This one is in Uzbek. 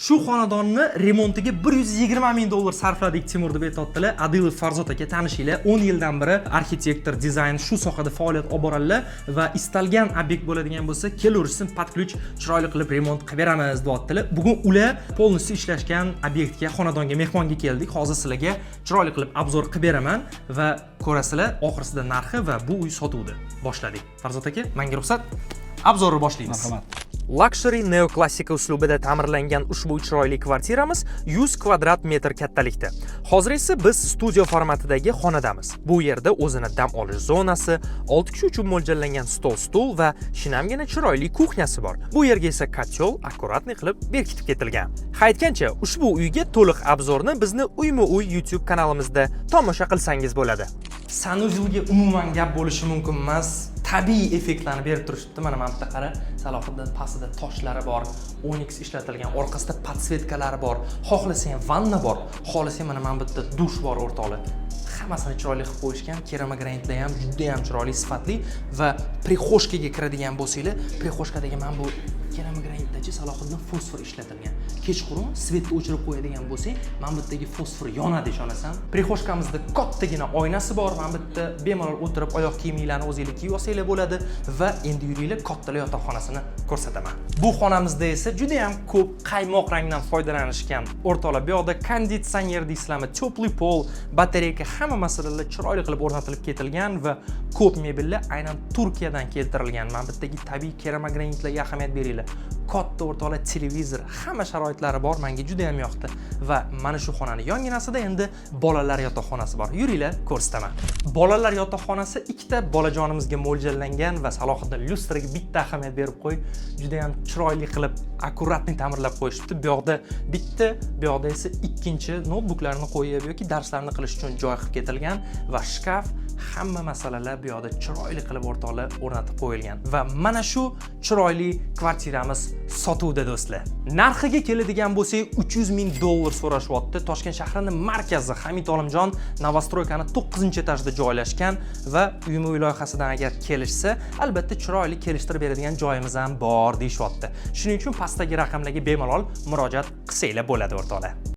Shu xonadonni remontiga 120 ming dollar sarfladik Timur deb aytadilar. Adilov Farzod aka tanishinglar. 10 yildan beri arxitektor, dizayn shu sohada faoliyat olib boradilar va istalgan obyekt bo'ladigan bo'lsa, kelaversin, podключ chiroyli qilib remont qilib beramiz deyaptilar. Bugun ular polностью ishlashgan obyektga, xonadonga mehmonga keldik. Hozir sizlarga chiroyli qilib obzor qilib beraman va ko'rasizlar oxirsida narxi va bu uy sotuvdi. Boshladik. Farzod aka, menga ruxsat. Obzorni boshlaymiz. Marhamat. Luxury neoklassika uslubida ta'mirlangan ushbu chiroyli kvartiramiz 100 kvadrat metr kattalikda. Hozir esa biz studio formatidagi xonadamiz. Bu yerda o'zini dam olish zonasi, 6 kishi uchun mo'ljallangan stol va shinamgina chiroyli kuxnyasi bor. Bu yerga esa kotyol akkuratni qilib berkitib ketilgan. Aytgancha, ushbu uyga to'liq obzorni bizni Uyma-uy YouTube kanalimizda tomosha qilsangiz bo'ladi. Sanuzilga umuman gap bo'lishi mumkin emas. Tabiiy effektlarni berib turishibdi. Mana bu yerda qara, Salohiddin pastida toshlari bor, Onyx ishlatilgan, orqasida podsvetkalari bor, xohlasang vanna bor, xohlasang mana bu yerda dush bor o'rtoqlar. Hammasini chiroyli qilib qo'yishgan. Keramik granitlar ham juda ham chiroyli, sifatli va prixoshkaga kiradigan bo'lsanglar, prixoshkadagi mana bu keramik granitdachi Salohiddin fosfor ishlatilgan. Kechqurun svetni o'chirib qo'yadigan bo'lsang, mana bu yerdagi fosfor yonadi, ishonasan. Prixoshkamizda kattagina oynasi bor. Mana bu yerda bemalol o'tirib oyoq kiyiminglarni o'zingizlar kiyib olsanglar bo'ladi va endi yuringlar kattalar yotoqxonasini ko'rsataman. Bu xonamizda esa juda ham ko'p qaymoq rangdan foydalanishgan. O'rtoqlar, bu yoqda konditsioner deysizlarmi, teplый pol, batareyka, hamma masalalar chiroyli qilib o'rnatilib ketilgan va ko'p mebellar aynan Turkiyadan keltirilgan. Mana bu yerdagi tabiiy keramik granitlarga ahamiyat beringlar. Katta o'rtoqlar, televizor, hamma sharoitlari bor. Menga juda ham yoqdi. Va mana shu xonaning yonginasida endi bolalar yotoqxonasi bor. Yuringlar, ko'rsataman. Bolalar yotoqxonasi ikkita bolajonimizga mo'ljallangan va Salohiddin lyustraga bitta ahamiyat berib qo'y. Juda ham chiroyli qilib akkuratni ta'mirlab qo'yishibdi. Bu yoqda bitta, bu yoqda esa ikkinchi notebooklarni qo'yib yoki darslarni qilish uchun joy qilib ketilgan va shkaf, hamma masalalar bu yoqda chiroyli qilib o'rtoqlar o'rnatib qo'yilgan. Va mana shu chiroyli kvartiramiz sotuvda do'stlar. Narxiga keladigan bo'lsak, 300 ming dollar so'rashyapti. Toshkent shahrining markazi Hamid Olimjon Novostroykani 9-etajda joylashgan va uyma-uy loyihasidan agar kelishsa, albatta chiroyli kelishtirib beradigan joyimiz ham bor deyishyapti. Shuning uchun pastdagi raqamlarga bemalol murojaat qilsanglar bo'ladi o'rtoqlar.